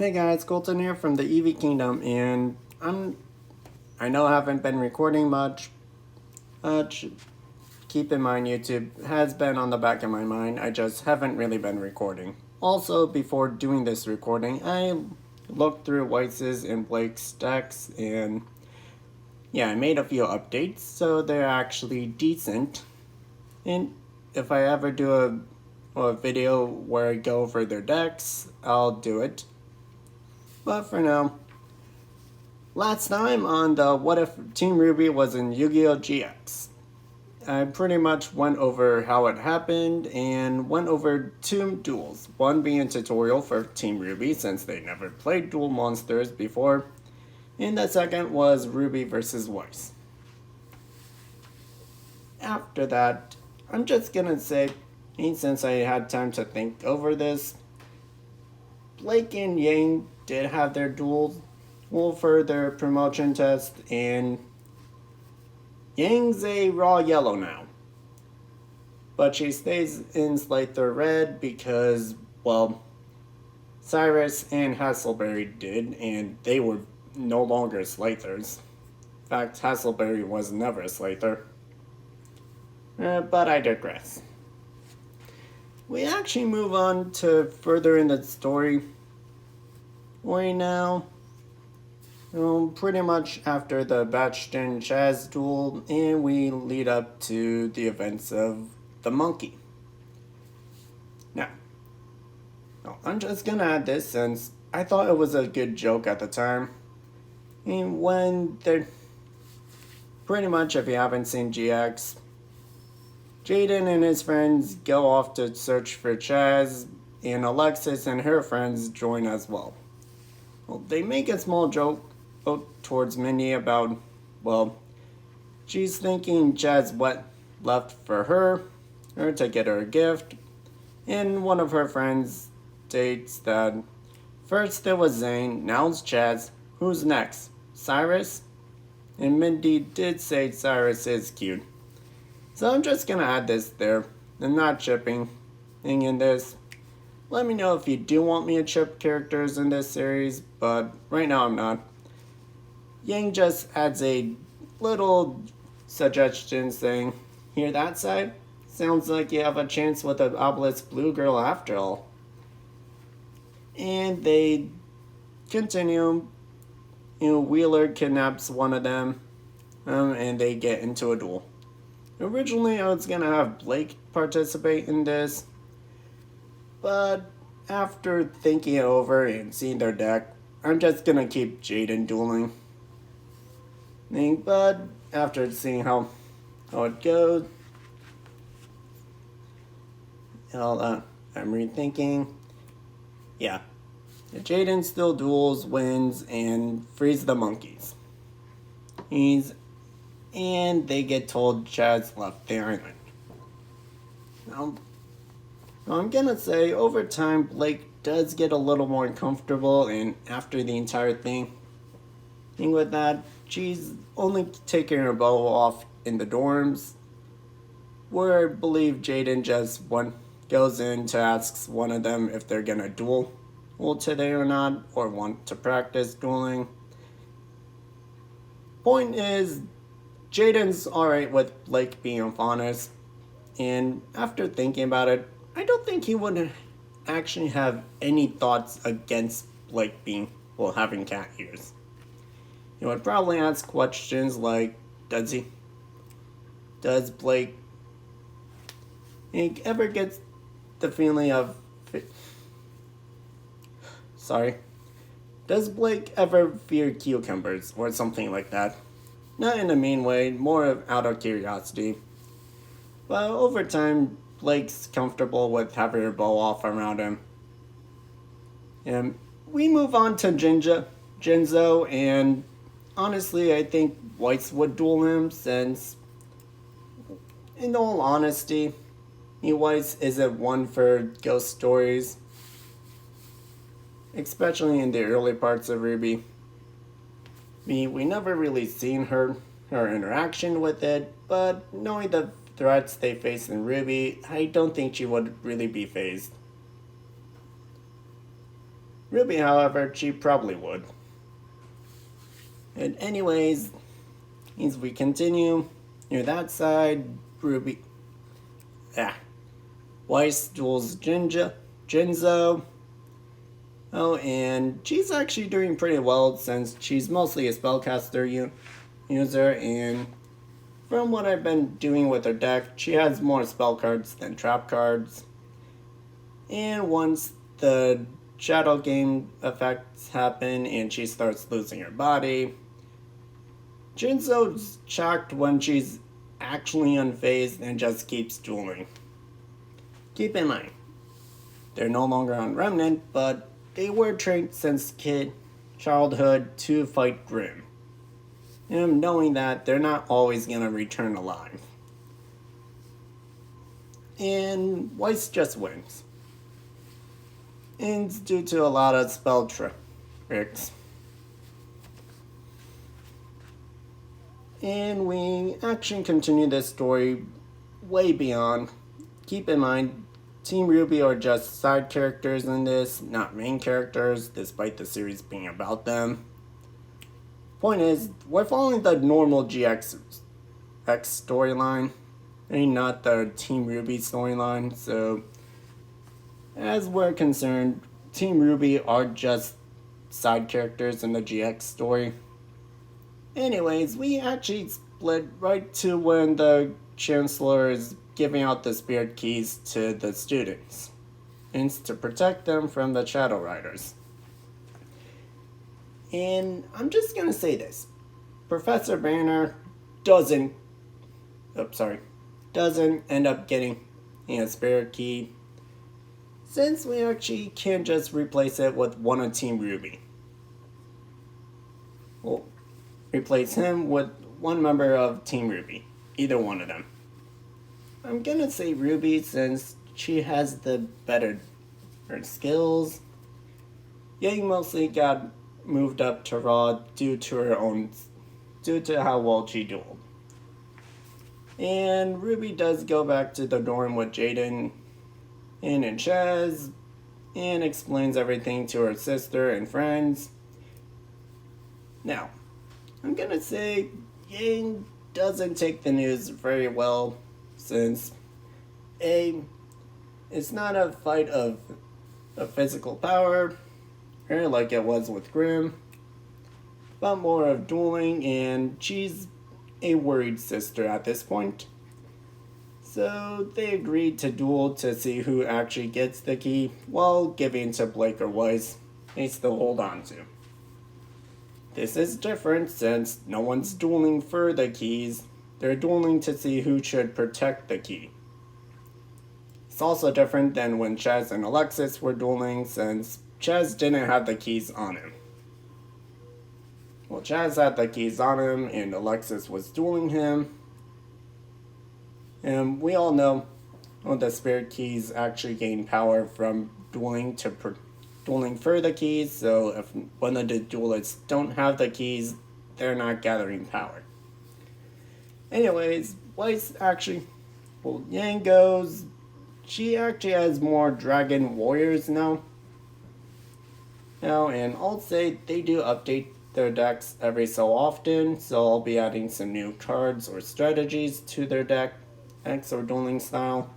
Hey guys, Colton here from the EV Kingdom, and I know I haven't been recording much. Keep in mind YouTube has been on the back of my mind. I just haven't really been recording. Also, before doing this recording, I looked through Weiss's and Blake's decks, and yeah, I made a few updates, so they're actually decent. And if I ever do a video where I go over their decks, I'll do it. But for now, last time on the What If Team RWBY was in Yu-Gi-Oh! GX, I pretty much went over how it happened and went over two duels. One being a tutorial for Team RWBY since they never played dual monsters before, and the second was RWBY versus Weiss. After that, I'm just gonna say, since I had time to think over this, Blake and Yang did have their duels for their promotion test, and Yang's a raw yellow now. But she stays in Slyther red because, well, Cyrus and Hasselberry did, and they were no longer Slythers. In fact, Hasselberry was never a Slyther. But I digress. We actually move on to further in the story right now. Pretty much after the Batchton Chaz duel, and we lead up to the events of the monkey. Now, I'm just gonna add this since I thought it was a good joke at the time. And when they're pretty much, if you haven't seen GX, Jaden and his friends go off to search for Chaz, and Alexis and her friends join as well. Well, they make a small joke towards Minnie about, well, she's thinking Chaz what left for her to get her a gift, and one of her friends states that first there was Zane, now it's Chaz, who's next? Cyrus? And Mindy did say Cyrus is cute. So I'm just gonna add this there. I'm not chipping in this. Let me know if you do want me to chip characters in this series, but right now I'm not. Yang just adds a little suggestion saying, hear that side? Sounds like you have a chance with an obelisk blue girl after all. And they continue. Wheeler kidnaps one of them, and they get into a duel. Originally, I was gonna have Blake participate in this, but after thinking it over and seeing their deck, I'm just gonna keep Jaden dueling. But after seeing how it goes, I'm rethinking. Yeah, Jaden still duels, wins, and frees the monkeys. And they get told Chaz left the island. Now, I'm gonna say over time Blake does get a little more comfortable, and after the entire thing with that, she's only taking her bow off in the dorms, where I believe Jaden just goes in to ask one of them if they're gonna duel today or not, or want to practice dueling. Point is, Jaden's alright with Blake being honest, and after thinking about it, I don't think he would actually have any thoughts against Blake having cat ears. He would probably ask questions like, does Blake ever get the feeling of, does Blake ever fear cucumbers or something like that? Not in a mean way, more out of curiosity. But over time, Blake's comfortable with having her bow off around him. And we move on to Jinzo, and honestly, I think Weiss would duel him since, in all honesty, Weiss isn't one for ghost stories, especially in the early parts of RWBY. We never really seen her interaction with it, but knowing the threats they face in RWBY, I don't think she would really be phased. RWBY, however, she probably would. And anyways, as we continue, near that side, RWBY, Weiss duels Jinzo. Oh, and she's actually doing pretty well since she's mostly a spellcaster user, and from what I've been doing with her deck, she has more spell cards than trap cards. And once the shadow game effects happen and she starts losing her body, Jinzo's shocked when she's actually unfazed and just keeps dueling. Keep in mind, they're no longer on Remnant, but they were trained since childhood to fight Grim. And knowing that they're not always going to return alive. And Weiss just wins. And it's due to a lot of spell tricks. And we actually continue this story way beyond. Keep in mind, Team RWBY are just side characters in this, not main characters, despite the series being about them. Point is, we're following the normal GX storyline, and not the Team RWBY storyline, so as we're concerned, Team RWBY are just side characters in the GX story. Anyways, we actually split right to when the Chancellor is giving out the Spirit Keys to the students. And it's to protect them from the Shadow Riders. And I'm just gonna say this. Professor Banner doesn't end up getting a Spirit Key, since we actually can just replace it with one of Team RWBY. We'll replace him with one member of Team RWBY, either one of them. I'm gonna say RWBY since she has the better skills. Yang mostly got moved up to Raw due to how well she dueled. And RWBY does go back to the dorm with Jaden and Chaz and explains everything to her sister and friends. Now, I'm gonna say Yang doesn't take the news very well since it's not a fight of physical power, or like it was with Grim, but more of dueling, and she's a worried sister at this point. So they agreed to duel to see who actually gets the key, while giving to Blake or Weiss they still hold on to. This is different since no one's dueling for the keys, they're dueling to see who should protect the key. It's also different than when Chaz and Alexis were dueling since Chaz didn't have the keys on him. Well, Chaz had the keys on him and Alexis was dueling him. And we all know the Spirit Keys actually gain power from dueling for the keys, so if one of the duelists don't have the keys, they're not gathering power. Anyways, Weiss actually, Yang goes, she actually has more Dragon Warriors now, and I'll say they do update their decks every so often, so I'll be adding some new cards or strategies to their decks or dueling style.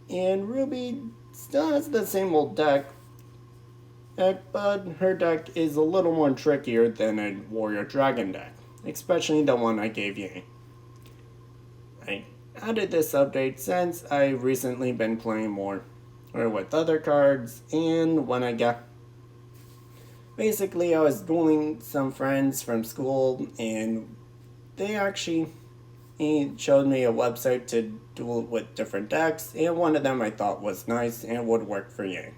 And RWBY still has the same old deck, but her deck is a little more trickier than a Warrior Dragon deck, especially the one I gave you. I added this update since I've recently been playing more or with other cards, and when I got basically I was dueling some friends from school, and they actually showed me a website to duel with different decks, and one of them I thought was nice and would work for Yang.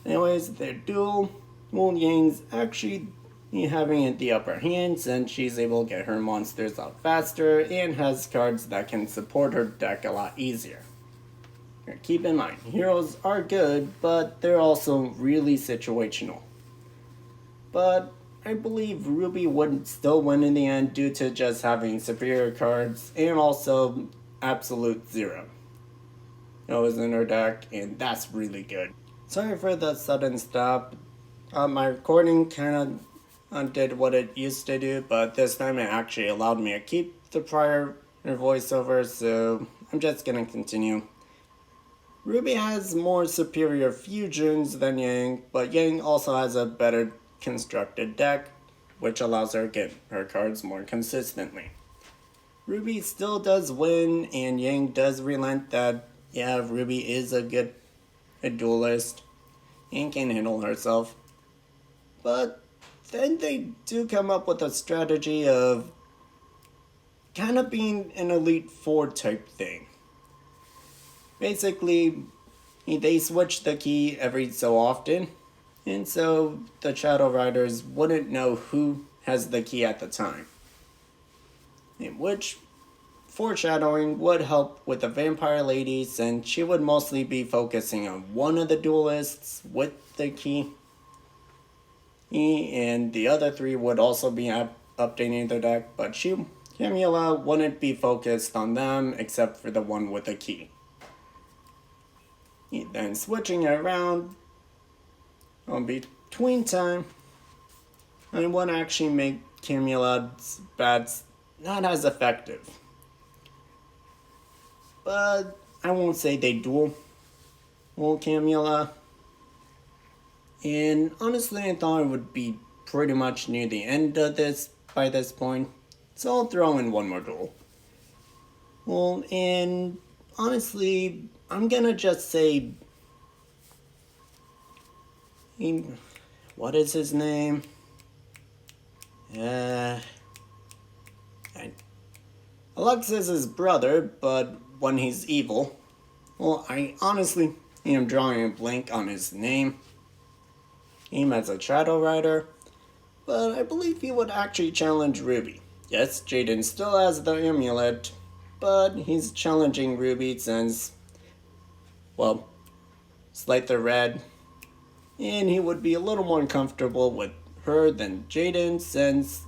Anyways, their duel, Yang's actually having the upper hand since she's able to get her monsters out faster and has cards that can support her deck a lot easier. Keep in mind, heroes are good, but they're also really situational. But I believe RWBY would still win in the end due to just having superior cards and also absolute zero. It was in her deck, and that's really good. Sorry for the sudden stop. My recording kind of undid what it used to do, but this time it actually allowed me to keep the prior voiceover, so I'm just gonna continue. RWBY has more superior fusions than Yang, but Yang also has a better constructed deck, which allows her to get her cards more consistently. RWBY still does win, and Yang does relent that, yeah, RWBY is a duelist and can handle herself. But then they do come up with a strategy of kind of being an Elite Four type thing. Basically, they switch the key every so often, and so the Shadow Riders wouldn't know who has the key at the time. In which foreshadowing would help with the Vampire Lady, since she would mostly be focusing on one of the duelists with the key, and the other three would also be updating their deck, but Camilla wouldn't be focused on them except for the one with the key. Then switching it around on between time, I would actually make Camilla's bats not as effective. But I won't say they duel Camilla. And honestly, I thought it would be pretty much near the end of this by this point, so I'll throw in one more duel. Well, and honestly, I'm gonna just say, what is his name? Alexis's brother, but when he's evil. Well, I honestly am drawing a blank on his name. Him as a Shadow Rider, but I believe he would actually challenge RWBY. Yes, Jaden still has the amulet, but he's challenging RWBY since, well, Slight Red, and he would be a little more comfortable with her than Jaden, since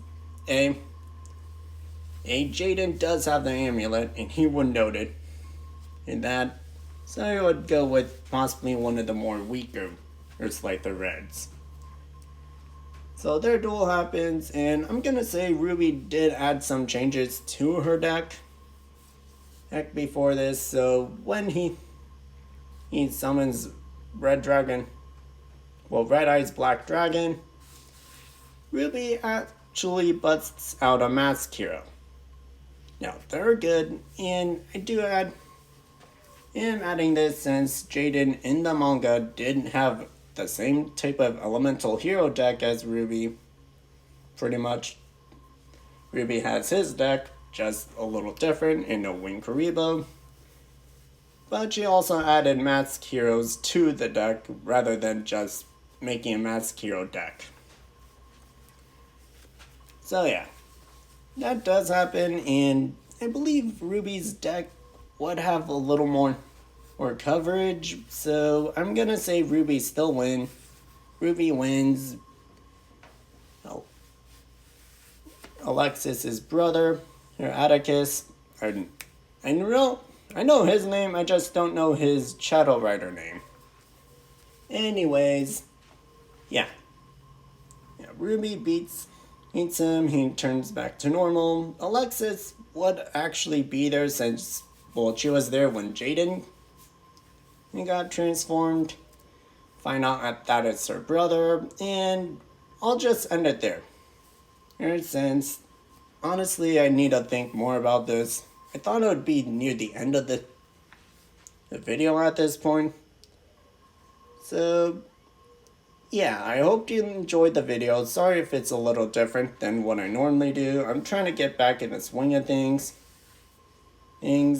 Jaden does have the amulet, and he would note it in that, so I would go with possibly one of the more weaker or Slight Reds. So their duel happens, and I'm gonna say RWBY did add some changes to her deck before this, so when he summons Red Eyes Black Dragon, RWBY actually busts out a Mask Hero. Now, they're good, and am adding this since Jaden in the manga didn't have the same type of elemental hero deck as RWBY. Pretty much, RWBY has his deck, just a little different, and no Wing Karibo. But she also added Mask Heroes to the deck rather than just making a Mask Hero deck. So yeah, that does happen, and I believe RWBY's deck would have a little more coverage, so I'm gonna say RWBY still win. RWBY wins. Alexis's brother, or Atticus, I know his name, I just don't know his Shadow Rider name. Anyways, yeah, RWBY beats him, he turns back to normal. Alexis would actually be there since, well, she was there when Jaden got transformed. Find out that it's her brother, and I'll just end it there. Since, honestly, I need to think more about this. I thought it would be near the end of the video at this point. So, yeah, I hope you enjoyed the video. Sorry if it's a little different than what I normally do. I'm trying to get back in the swing of things.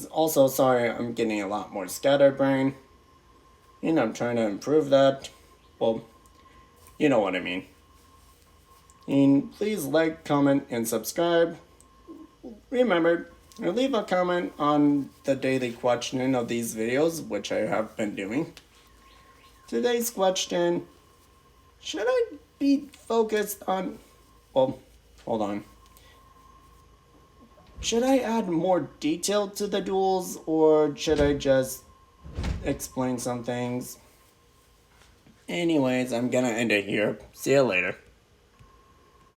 Also, sorry, I'm getting a lot more scatterbrain. And I'm trying to improve that. Well, you know what I mean. And please like, comment, and subscribe. Remember, leave a comment on the daily question of these videos, which I have been doing. Today's question: should I be focused on... Well, hold on. Should I add more detail to the duels, or should I just explain some things? Anyways, I'm gonna end it here. See you later.